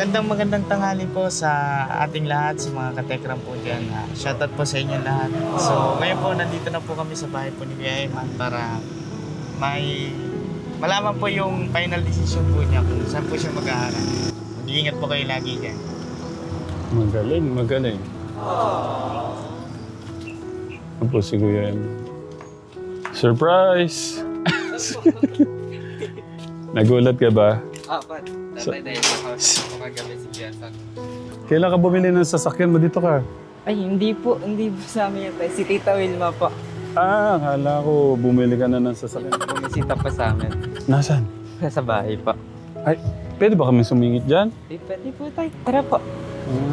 magandang tanghali po sa ating lahat, sa mga katekram po dyan. Shoutout po sa inyo lahat. So, ngayon po, nandito na po kami sa bahay po ni Kuya Eman para malaman po yung final decision po niya kung saan po siya mag-aaral. Mag-iingat po kayo lagi dyan. Magaling, magaling. Ano po si Kuya Eman? Surprise! Nagulat ka ba? Apat. Tatay dahil nakausap ko kagabi si Jason. Kailan ka bumili ng sasakyan mo? Dito ka. Ay, hindi po sa amin yan. Si Tita Wilma po. Akala ko bumili ka na ng sasakyan. Bumisita pa sa amin. Nasaan? Sa bahay pa. Ay, pwede ba kami sumingit dyan? Pwede po tayo. Tara po.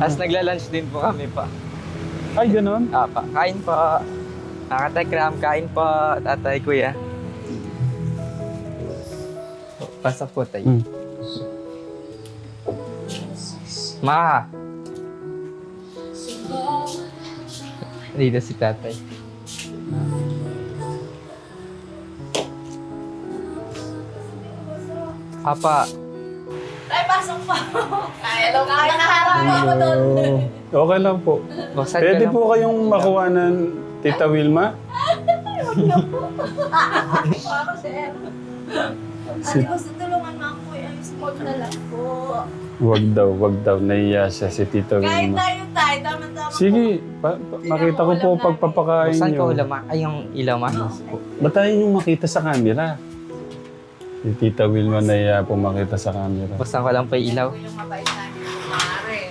As nagla-lunch din po kami pa. Ay, gano'n? Pa. Kain po. Nakatekram, kain po. Tatay, kuya. Pasok po tayo. Ma! Dito si tatay. Papa. Tay, pasok po. Hello, naharap po ako doon. Okay lang po. Buksan Pwede ka lang po kayong makuha ng Tita Wilma? Ako, sir. Ate, gusto tulungan mo ako. Ay, sport na lang po. Wag daw. Nahiya siya si Tita Kahit Wilma. tayo, tay. Tama-tama po. Sige, makita ko po pagpapakain Buksan ko niyo. ulam, ma. Ay, yung ilaw, ma. Ba't tayo yung makita sa camera? Si Tita Wilma nahiya po makita sa camera. Buksan ko lang po yung ilaw. Ito yung mabait namin yung maaari.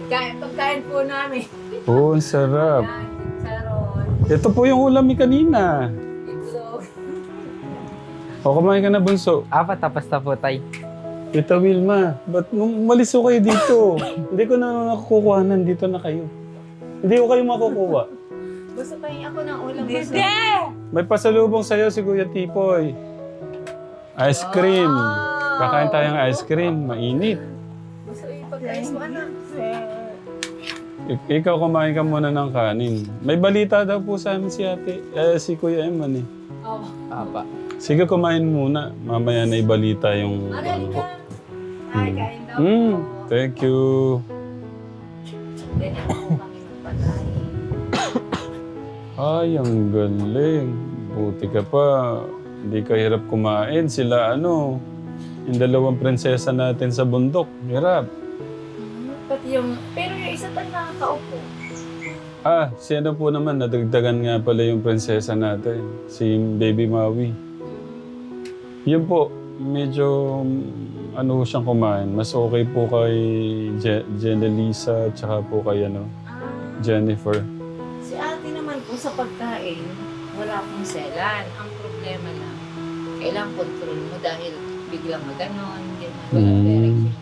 Yan, pagkain po namin. Oo, ang sarap. Yan, saron, Ito po yung ulam ni kanina. itlog. O, kumain ka na, bunso. Tapos na po tayo. Tita Wilma, ba't umalis ko kayo dito? Hindi ko na nakukuha, nandito na kayo. Hindi ko kayo makukuha. Gusto pa yung ako ng ulam. Hindi! May pasalubong sa'yo si Kuya Tipoy. Ice cream. Kakain tayong ice cream. Mainit. Gusto yung pagkain mo, anak. Ikaw kumain ka muna ng kanin. May balita daw po sa amin si Kuya Eman eh. Oh. Papa. Sige, kumain muna. Mamaya na ibalita yung... Magaling ka. Ay, kain daw po. Thank you. Ganyan po kami magpatay. Ay, ang galing. Buti ka pa. Hindi ka hirap kumain. Sila yung dalawang prinsesa natin sa bundok. Hirap. Pati yung, pero yung isa pa nakakaupo. Si po naman, nadagdagan nga pala yung prinsesa natin. Si Baby Maui. Yun po, medyo siyang kumain. Mas okay po kay Jenelisa at saka po kay Jennifer. Si ate naman po sa pagkain, wala pong selan. Ang problema lang, kailangan control mo dahil biglang maganon, walang direction.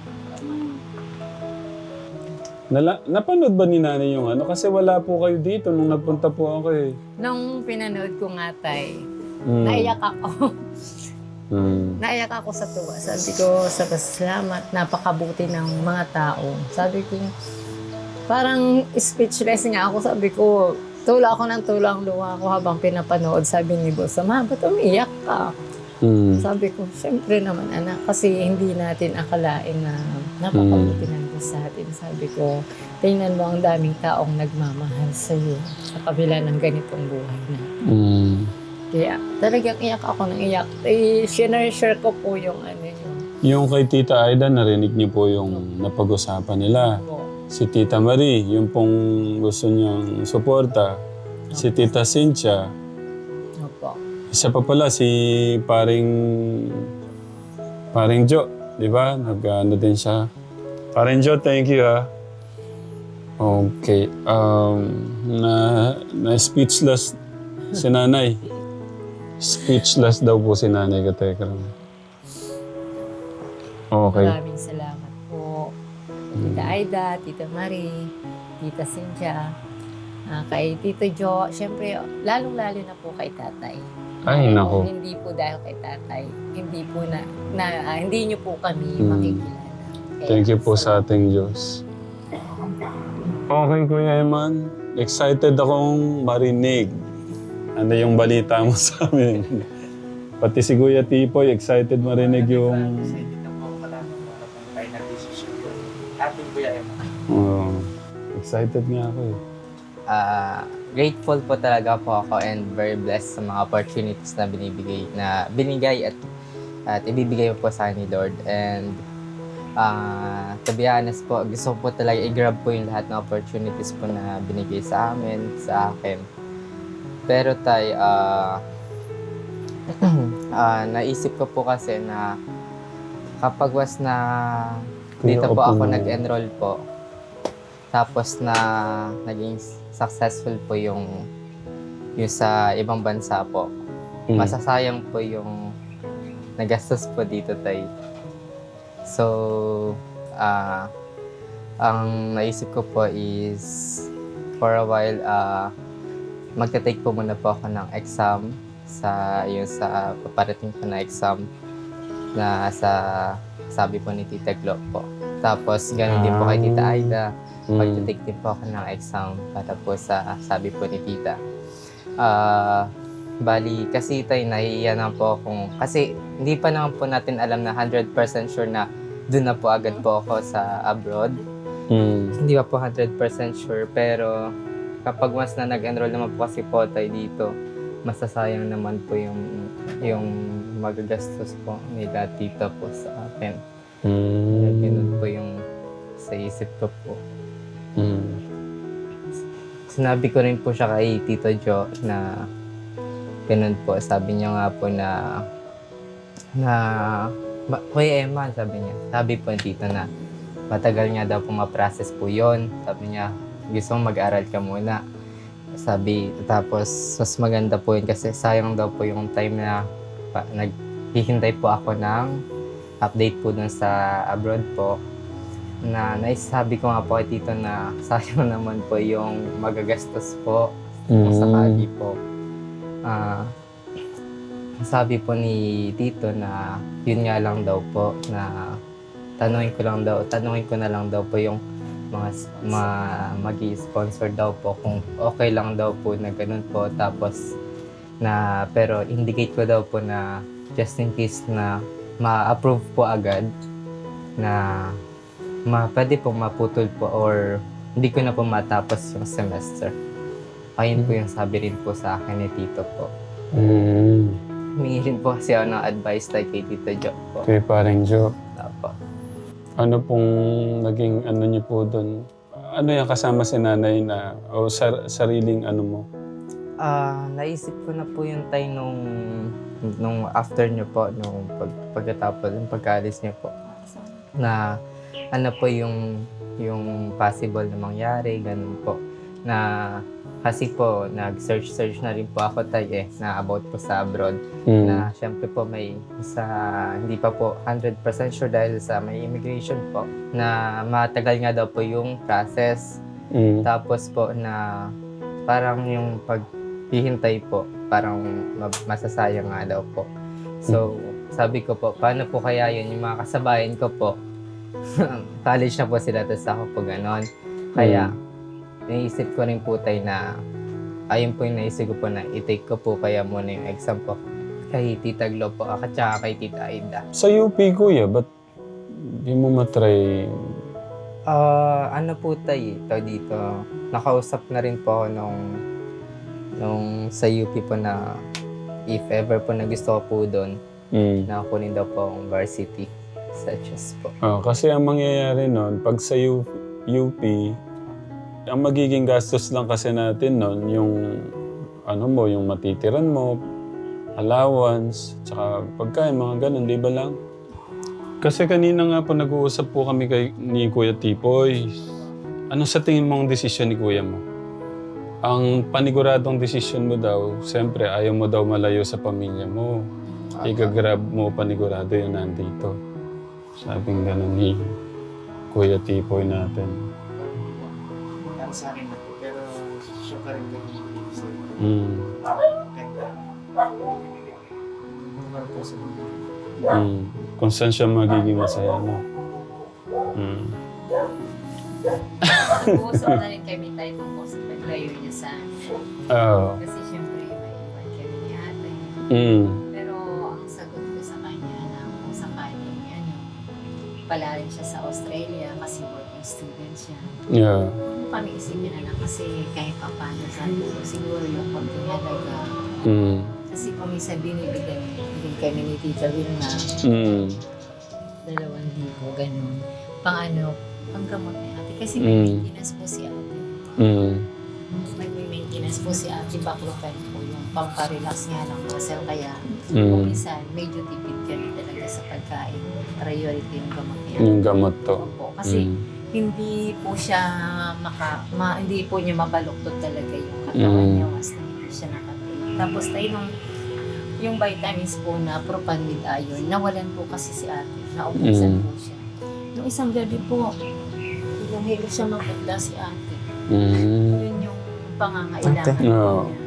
Napanood ba ni nanay yung Kasi wala po kayo dito nung nagpunta po ako eh. Nung pinanood ko nga tay, Mm. naiyak ako. Mm. Naiyak ako sa tuwa. Sabi ko, sa salamat, napakabuti ng mga tao. Sabi ko, parang speechless nga ako. Sabi ko, tula ako ng tulang luha ko habang pinapanood. Sabi ni Boss, Ma, ba't umiyak ka? Mm. Sabi ko, syempre naman anak, kasi hindi natin akalain na napakabuti ng Diyos sa atin. Sabi ko, tingnan mo ang daming taong nagmamahal sa iyo sa kabila ng ganitong buhay na. Mm. Kaya talagang iyak ako ng iyak. Share ko po yung yun. Yung kay Tita Aida, narinig niyo po yung napag-usapan nila. Si Tita Marie, yung pong gusto niyang suporta. Si Tita Cynthia. Opo. Isa pa pala, si paring Jo. Di ba? Nag-ano din siya. Paring Jo, thank you ha. Okay. Na-speechless si nanay. Speechless daw po si nanay Katekram. Okay. Maraming salamat po. Tita Aida, Tita Marie, Tita Cynthia, kay Tito Jo. Siyempre, lalong-lalo na po kay tatay. Ay, nako. Hindi po dahil kay tatay. Hindi po hindi niyo po kami makikilala. Kaya Thank you po sa ating Diyos. Okay, Kuya Eman. Excited akong marinig. Ano yung balita mo sa amin? Pati si Kuya Tipoy, excited marinig yung... Excited na po ako malaman kung ano pong final decision ko. Ating Kuya Emma. Oh, excited nga ako eh. Grateful po talaga po ako and very blessed sa mga opportunities na binigay at ibibigay po sa akin ni Lord. And to be honest po, gusto ko po talaga i-grab po yung lahat ng opportunities po na binigay sa akin. Pero naisip ko po kasi na kapag na dito po ako nag-enroll po, tapos na naging successful po yung sa ibang bansa po, masasayang po yung nagastos po dito tay. So, ang naisip ko po is for a while, magta-take po muna po ako ng exam sa paparating po na exam na sabi po ni Tita Glo po. Tapos, ganun din po kay Tita Aida. Magta-take din po ako ng exam para po sa sabi po ni Tita. Bali, kasi tayo nahihiya na po akong... Kasi hindi pa naman po natin alam na 100% sure na doon na po agad po ako sa abroad. Hindi pa po 100% sure, pero kapag mas na nag-enroll naman po kasi po tayo dito, masasayang naman po yung magagastos po nila tita po sa akin. Kaya ganun po yung sa isip ko po. Sinabi ko rin po siya kay Tito Jo na ganun po. Sabi niya nga po na Kuya Emma, sabi po ni Tito na matagal nga daw po ma-process po yun. Sabi niya, gusto mong mag-aral ka muna. Tapos mas maganda po yun kasi sayang daw po yung time na naghihintay po ako ng update po dun sa abroad po. Na naisabi ko nga po kay Tito na sayang naman po yung magagastos po kung sakali po. Sabi po ni Tito na yun nga lang daw po na tanungin ko na lang daw po yung mga magi-sponsor daw po kung okay lang daw po na ganun po. Tapos pero indicate ko daw po na just in case na ma-approve po agad na pwede pong maputol po or hindi ko na po matapos yung semester. Ayun po yung sabi rin po sa akin ni Tito po. Humingi rin po kasi ako ng advice like kay Tito Jo po. Kay parang Jo. Opo. Ano pong naging ano niyo po doon? Ano yung kasama si nanay na o sariling ano mo? Naisip ko na po yung time nung after niyo po, nung pagkatapos, yung pagkaalis niyo po. Na ano po yung possible na mangyari, ganun po. Na kasi po, nag-search na rin po ako na about po sa abroad. Na syempre po hindi pa po 100% sure dahil sa may immigration po, na matagal nga daw po yung process. Tapos po na parang yung paghihintay po, parang masasayang nga daw po. So, sabi ko po, paano po kaya yun yung mga kasabayan ko po? College na po sila, tapos ako po ganon. Kaya, naisip ko rin po tayo na, ayun po yung naisip ko po na i-take ko po kaya muna yung exam po kay Tita Glo po, at saka kay Tita Aida. Sa UP, kuya, ba't di mo matry? Ano po tayo dito, nakausap na rin po ako nung sa UP po na if ever po na gusto ko po doon, na kunin daw po ang varsity sa chess po. Kasi ang mangyayari nun, pag sa UP, ang magiging gastos lang kasi natin nun, yung yung matitiran mo, allowance, tsaka pagkain, mga ganun, di ba lang? Kasi kanina nga po nag-uusap po kami ni Kuya Tipoy. Ano sa tingin mong desisyon ni Kuya mo? Ang paniguradong desisyon mo daw, siyempre ayaw mo daw malayo sa pamilya mo. Igagrab mo panigurado yung nandito. Sabing ganun ni Kuya Tipoy natin. Ang sa akin na po, pero sure ka rin kami sa ganda. Bumar po sa buhay. Kung saan siya magiging masaya, no? Nag-uusap na rin kami tayo tungkol sa paglayo niya sa amin. Oo. Kasi syempre may iwan kami ni ate. Mm. Pero pala rin siya sa Australia kasi working student siya. Yeah. Kami isipin na lang kasi kahit pa paano sabi ko, siguro yung konting halaga. Mm. Kasi kung minsan binibigyan din kami ni Tita Will na Mm. 2,000, ganun. Pang ano, pang gamot ni ate. Kasi may maintenance po si ate. Mm. May maintenance po si ate, baclofen po yung pamparelax nga ng muscle. Kaya kung Mm. minsan medyo tipid kami talaga sa pagkain. Priority yung gamot ni ate. Yung gamot to. Opo. Kasi Mm. hindi po siya hindi po niya mabaluktot talaga yung katawan niya once na hindi siya nakatake. Tapos tayo yung vitamins po na propan with iron, nawalan po kasi si ate. Naubusan po siya. Nung isang gabi po, hilo siya maputla si ate. Mm. Yun yung pangangailangan Ate. po Oo. niya.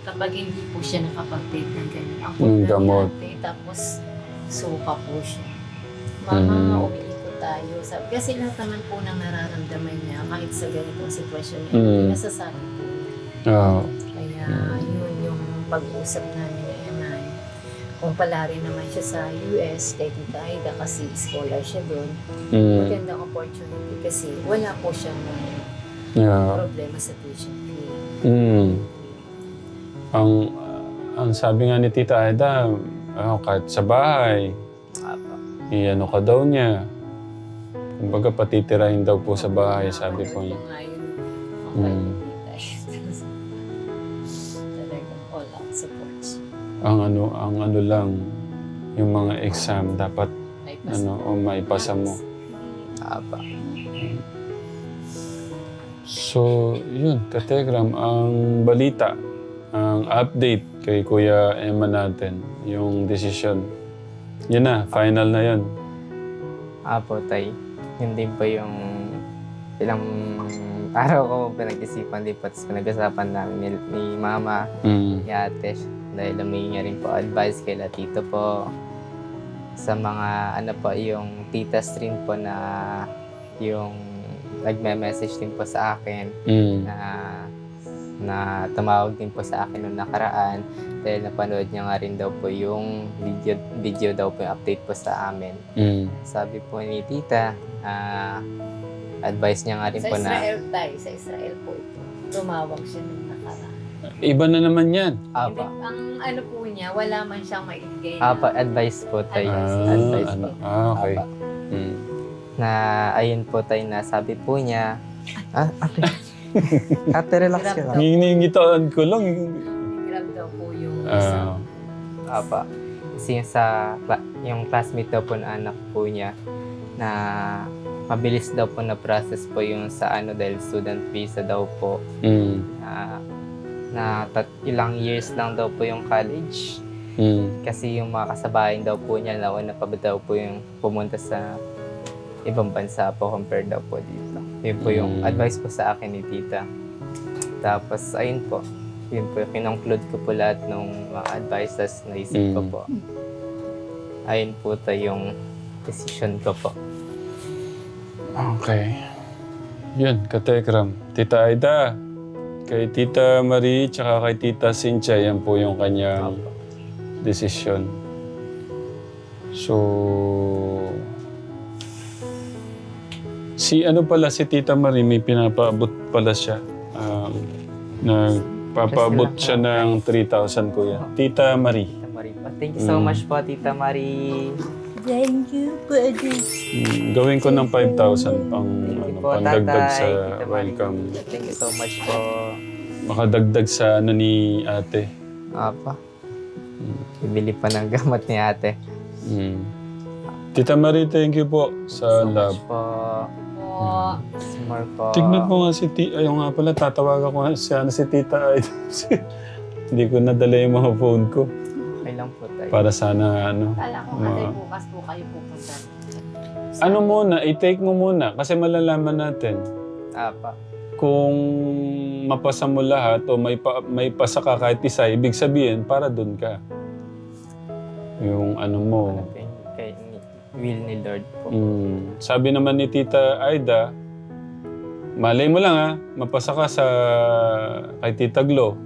Kapag hindi po siya nakapag-take ng ganyan. Ang Yung putla ni gamot. ate, tapos suka po siya. Mama, umiikot tayo. Kasi lahat naman po ng nararamdaman niya, kahit sa ganitong sitwasyon niya, hindi nasasabi po niya. Oh. Kaya yun yung pag-uusap namin na Eman. Kung pala rin naman siya sa US, kay Tita Aida, kasi scholar siya doon. Mm. Magandang opportunity kasi wala po siyang Yeah. problema sa tuition fee. Mm. Ang sabi nga ni Tita Aida, kahit sa bahay, iano ka daw niya. Kumbaga patitirahin daw po sa bahay, sabi po niya. Nga yun, Mm. ang Tita Aida. Talagang all out support siya. Ang ano lang, yung mga exam dapat Ay, basta. maipasa mo. Apa. So, yun, Kategram, ang balita, ang update kay Kuya Emma natin, yung decision. Yun na, final na yun. Apo, tay. Hindi pa yung ilang araw ko pinag-isipan din po. Tapos pinag-usapan namin ni mama, Mm. ni ate. Dahil humingi rin po advice kay tito po. Sa mga yung tita stream po na yung nagme-message din po sa akin Mm. na tumawag din po sa akin noong nakaraan dahil napanood niya nga rin daw po yung video daw po yung update po sa amin. Mm. Sabi po ni tita, advice niya nga rin Sa po na Israel tayo, sa Israel po ito. Tumawag siya nung nakaraan. Iba na naman yan. apa, Ang ano po niya, wala man siyang maibigay advice po tayo. Advice. Advice po. Okay. Apa. Mm. Na ayun po tayo na sabi po niya, ate, ate relax ka lang. Ngingitaan ko lang. Grab daw po yung Ah. Apa. Kasi yung classmate daw po na anak po niya na mabilis daw po na process po yung sa dahil student visa daw po Mm. na ilang years lang daw po yung college. Mm. Kasi yung mga kasabayan daw po niya nauna pa ba daw po yung pumunta sa ibang bansa po compare daw po dito. Yun po yung advice po sa akin ni tita. Tapos ayun po, yun po, kinongclude ko po lahat ng mga advices na naisip ko po. Ayun po yung decision ko po. Okay. Yun, Katekram. Tita Aida, kay Tita Marie, tsaka kay Tita Cynthia, yan po yung kanyang desisyon. So, si Tita Marie, may pinapaabot pala siya. Nagpapaabot siya ng 3,000 kuya. Tita Marie. Tita Marie po. Thank you so much po, Tita Marie. Thank you, buddy. Gawin ko ng 5,000 pang, Thank you po, pandagdag tatay. sa Tita Marie. welcome. Thank you so much po. Makadagdag sa ni ate. Apa. Bibili pa ng gamot ni ate. Mm. Tita Marie, thank you po sa So love. much po. Po. More po. Tignan mo nga si Tita. Ayaw nga pala, tatawagan ko nga si Tita. Hindi ko nadala yung mga phone ko. Okay lang po tayo. Para sana Kala ko kasi bukas po kayo pupunta. Ano muna, i-take mo muna. Kasi malalaman natin. Apa. Kung mapasa mo lahat o may pasa ka kahit isa, ibig sabihin, para dun ka. Yung mo. Kay will ni Lord po. Sabi naman ni Tita Aida, malay mo lang mapasa ka kay Tita Glo,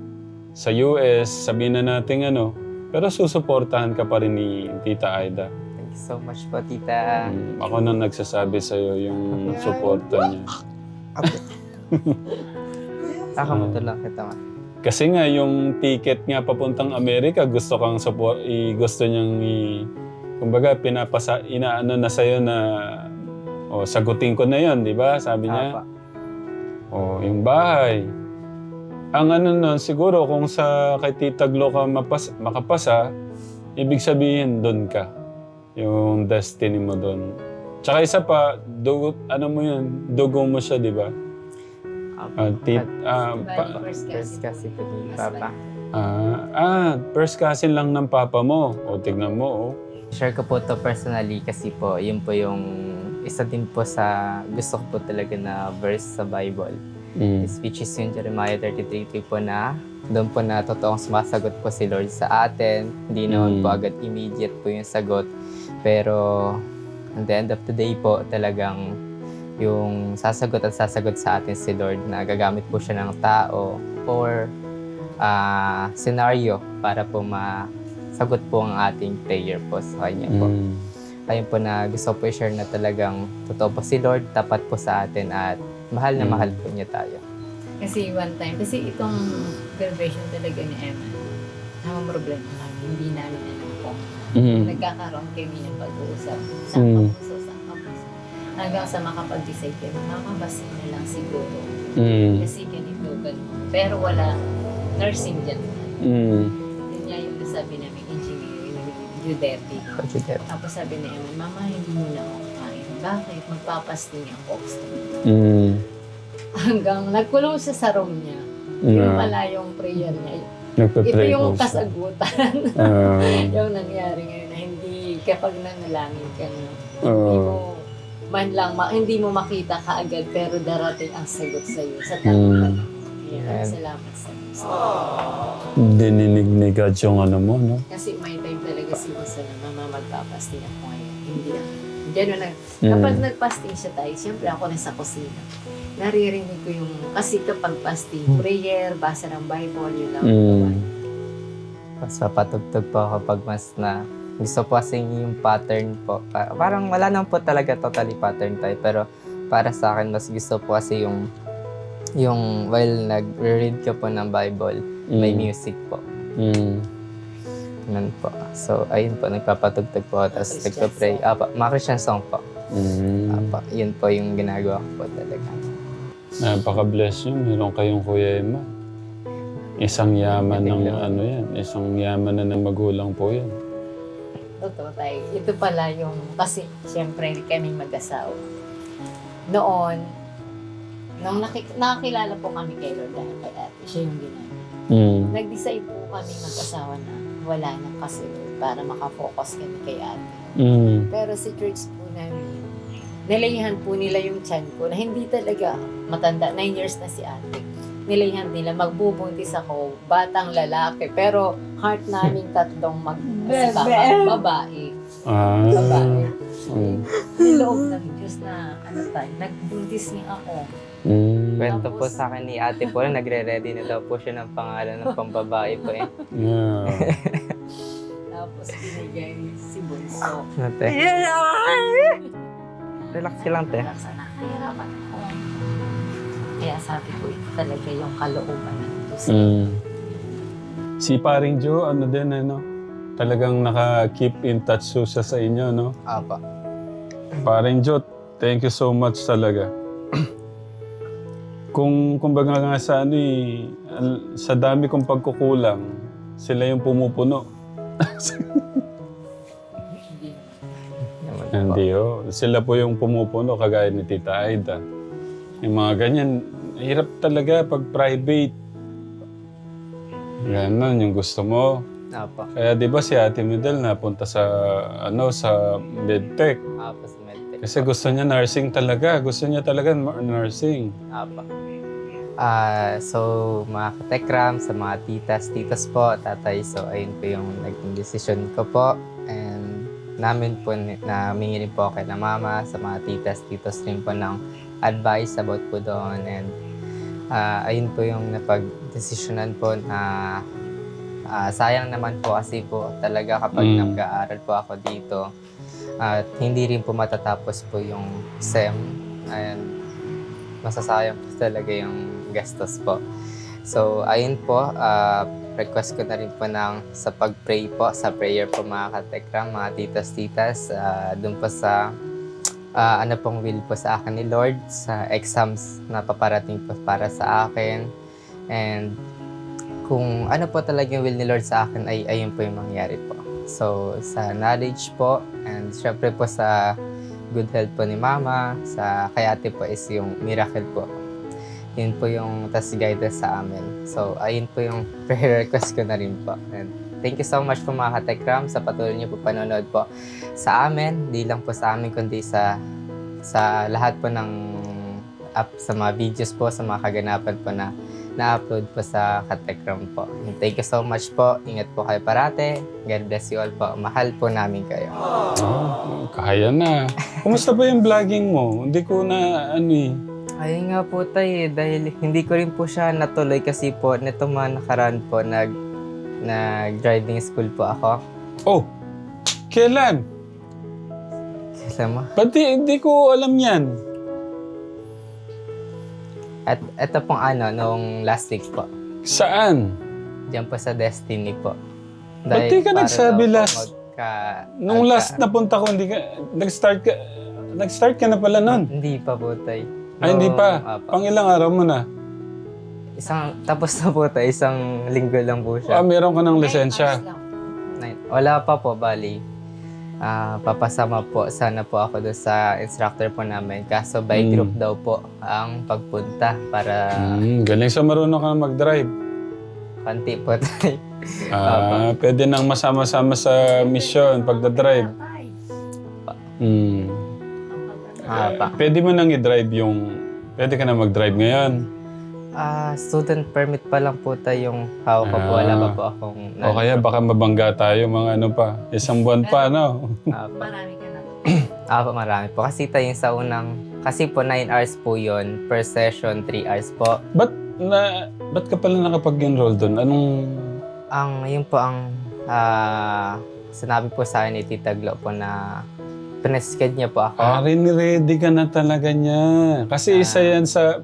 sa US, sabihin na natin pero susuportahan ka pa rin ni Tita Aida. Thank Thank you so much po, tita. Ako na nagsasabi sa'yo yung suporta niya. Nakamatulong kita, ma. Kasi nga, yung ticket nga papuntang Amerika, gusto kang support, gusto niyang kumbaga, inaano na sa'yo na, sagutin ko na yon, di ba? Sabi niya. Apa. Yung bahay. Ang ano nun, siguro kung sa kay Tita Glo ka makapasa, ibig sabihin doon ka. Yung destiny mo doon. Tsaka isa pa, dugo mo siya, di ba? First kasi po ni Papa. First cousin lang ng papa mo. Tignan mo, Share ko po to personally kasi po, yun po yung isa din po sa gusto ko po talaga na verse sa Bible. Which is yung Jeremiah 33:3 po na doon po na totoong sumasagot po si Lord sa atin. Hindi naman po agad immediate po yung sagot. Pero at the end of the day po, talagang yung sasagot sa atin si Lord na gagamit po siya ng tao or scenario para po masagot po ang ating prayer po sa Kanya po. Ayun po na gusto po i-share na talagang totoo po si Lord, tapat po sa atin at mahal na mahal po niya tayo. Kasi one time, kasi itong graduation talaga ni Emma, ang problema kami, hindi namin alam po. Nagkakaroon kami ng pag-uusap. Saan kapuso. Hanggang sa makapag-decide kami, mamabasin na lang siguro. Kasi ganito, ganun. Pero wala nursing dyan. Yun nga yung nasabi namin, engineering, Judete. Tapos sabi ni Emma, Mama, hindi mo na ako kain. Bakit? Magpapasting ako. Hanggang nagkulong siya sa room niya. Yun pala yung prayer niya. Ito yung kasagutan. Yung nangyari ngayon na hindi kapag nanalangin ka na, hindi mo man lang, hindi mo makita kaagad pero darating ang sagot sa iyo sa tamang salamat sa Diyos. Dininig ni God yung ano mo, no? Kasi may time talaga si Jose na Mama magpapasting ako ngayon. Hindi ako. Diyan na kapag nagpasting siya tayo, siyempre ako na sa kusina. Naririnig ko yung, kasi kapag fasting, prayer, basa ng Bible, yun lang. Mas papatugtog po ako pag mas na gusto po kasi yung pattern po. Parang wala naman po talaga totally pattern tayo. Pero para sa akin, mas gusto po kasi yung while nag-read ka po ng Bible, may music po. Ganun po. So, ayun po, nagpapatugtog po. Tapos nagpa-pray. Mga Christian song po. Yun po yung ginagawa ko po talaga. Napaka-bless yun. Meron kayong Kuya Emma. Isang yaman ng ano yan. Isang yaman na ng magulang po yan. Totoo tayo. Ito pala yung, kasi siyempre kami mag-asawa. Noon, nung nakakilala po kami kay Lord dahil kay ate, siya yung ginagawa. Nag-decide po kami mag-asawa na wala nang kasi para makafocus kami kay ate. Pero si church po namin, nilayihan po nila yung tiyan ko na hindi talaga matanda. 9 years na si ate. Nilayihan nila, magbubuntis ako, batang lalaki. Pero heart namin tatlong babae. Babae. Niloob ng Diyos na nagbuntis niya ako. Kwento po sa akin ni ate po, nagre-ready na daw po siya ng pangalan ng pambabae po eh. Tapos binigay si Bunso. Ate. Relax ka lang, te. Sana kahirapan ako. Kaya sabi ko, ito talaga yung kalooban ng Diyos. Si Paring Joe, ano din, talagang naka-keep in touch siya sa inyo, no? Apa. Paring Joe, thank you so much talaga. Kumbaga nga sa sa dami kong pagkukulang, sila yung pumupuno. Hindi, sila po yung pumupuno, kagaya ni Tita Aida. Yung mga ganyan, hirap talaga pag private. Ganon yung gusto mo. Apa. Kaya di ba si Ate Midel napunta sa medtech. Apa sa medtech. Kasi gusto niya nursing talaga. Gusto niya talaga nursing. Apa. So, mga katekram, sa mga titas po, tatay, so ayun po yung naging decision ko po. And namin po, namingi rin po kay na mama, sa mga titos rin po ng advice about po doon. And ayun po yung napag-desisyonan po na sayang naman po kasi po talaga kapag nag-aaral po ako dito, At hindi rin po matatapos po yung SEM. And masasayang po talaga yung gastos po. So, ayun po, request ko na rin po sa pag-pray po, sa prayer po mga katekram, mga titas-titas, dun po sa ano pong will po sa akin ni Lord, sa exams na paparating po para sa akin. And kung ano po talaga yung will ni Lord sa akin, ay ayun po yung mangyari po. So, sa knowledge po, and syempre po sa good health po ni Mama, sa kay ate po is yung miracle po. Yun po yung tas guidance sa amin. So, ayun po yung prayer request ko na rin po. And thank you so much po mga katekram sa patuloy niyo po panonood po sa amin. Di lang po sa amin, kundi sa lahat po ng sa mga videos po, sa mga kaganapan po na na-upload po sa katekram po. And thank you so much po. Ingat po kayo parate. God bless you all po. Mahal po namin kayo. Kaya na. Kumusta ba yung vlogging mo? Hindi ko na Ayun nga po tayo, dahil hindi ko rin po siya natuloy kasi po nito mga nakaraan po nag-driving school po ako. Oh, kailan? Kasama. Ba't hindi ko alam yan? At ito pong nung last week po. Saan? Diyan po sa Destiny po. Ba't di ka para nagsabi daw po last? Nung last na punta ko, hindi ka, nag-start ka na pala nun? Hindi pa po tayo. Ay, hindi pa. Pang ilang araw mo na? Tapos na po tayo, isang linggo lang po siya. Meron ka ng lisensya. Wala pa po, bali. Papasama po, sana po ako doon sa instructor po namin. Kaso by group daw po ang pagpunta para Galing sa marunong ka na mag-drive. kanti po tayo. Pwede nang masama-sama sa mission pagda-drive. Pwede mo nang i-drive pwede ka na mag-drive ngayon. Student permit pa lang po tayo yung hawak ko po. Wala pa po akong... O kaya baka mabangga tayo mga isang buwan pa, no? Marami ka na. Marami po. Kasi tayo yung sa kasi po 9 hours po yun. Per session, 3 hours po. Ba't ka pala nakapag-enroll doon? Yun po ang sinabi po sa akin ni Tita Glo po na pinasked niya po ako. Ready ka na talaga niya. Kasi isa yan sa,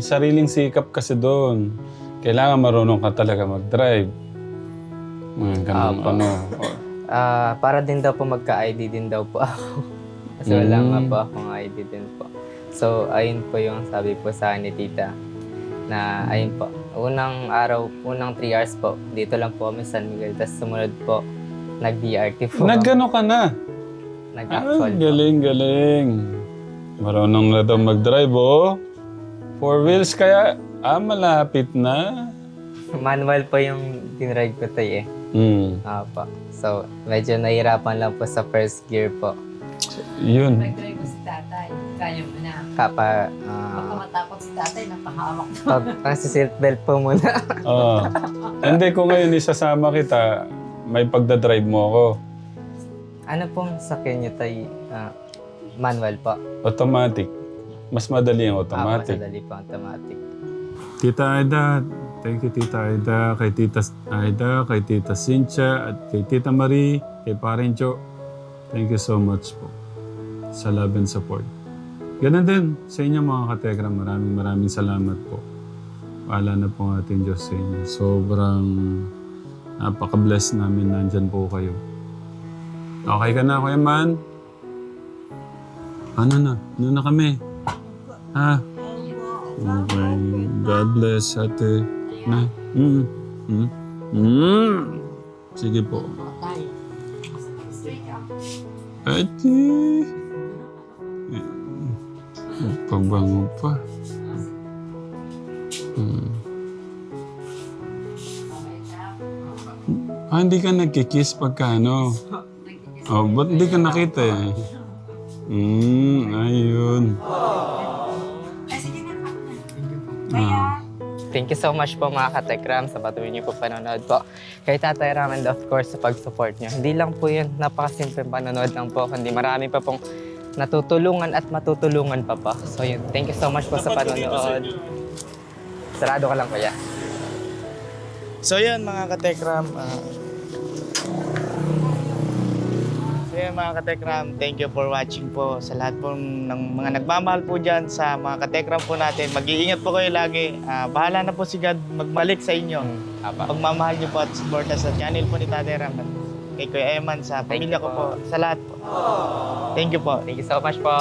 sariling sikap kasi doon. Kailangan marunong ka talaga mag-drive. Para din daw po magka-ID din daw po ako. Kasi wala nga po akong ID din po. So, ayun po yung sabi po sa akin ni Tita. Na ayun po, unang 3 hours po, dito lang po kami sa San Miguel. Tapos sumunod po, nag-BRT po. Nagano ka na? Nag-actual po. Galing. Marunong na daw mag-drive, oh. 4 wheels kaya, malapit na. Manual po yung dinrive ko tayo po. So, medyo nahirapan lang po sa first gear po. Yun. Nag-drive ko si tatay. Kaya mo na. Baka matakot si tatay, napahawak na. pag seatbelt po muna. Hindi ko ngayon isasama kita, may pagdadrive mo ako. Ano pong sakyan niyo tayo? Manual po. Automatic. Mas madali ang Mas automatic. madali po ang automatic. Tita Aida, thank you Tita Aida, kay Tita Aida, kay Tita Cynthia, at kay Tita Marie, kay Parincho. Thank you so much po sa love and support. Ganun din sa inyo mga kategram. Maraming salamat po. Pala na po ang ating Diyos sa inyo. Sobrang napaka-bless namin nandyan po kayo. Okay ka na, Kuya Man? Ano na kami? Okay. God bless, ate. Na? Sige po. Ate. Pagbango pa. Hindi ka nagkikiss pagka ba't hindi ka nakita eh? Ayun. Thank you so much po mga katekram sa patuloy niyo po panonood po. Kay Tatay Ram and of course sa pag-support niyo. Hindi lang po yun, napakasimple panonood lang po, kundi marami pa pong natutulungan at matutulungan pa po. So yun, thank you so much po sa panonood. Sarado ka lang kuya. So yun mga katekram, ayun mga katekram, thank you for watching po sa lahat po ng mga nagmamahal po dyan sa mga katekram po natin. Mag-iingat po kayo lagi. Bahala na po si God magmalik sa inyo. Pagmamahal niyo po at suporta sa channel po ni Tatay Ram at kay Kuya Eman, sa pamilya ko po, sa lahat po. Thank you po. Thank you so much po.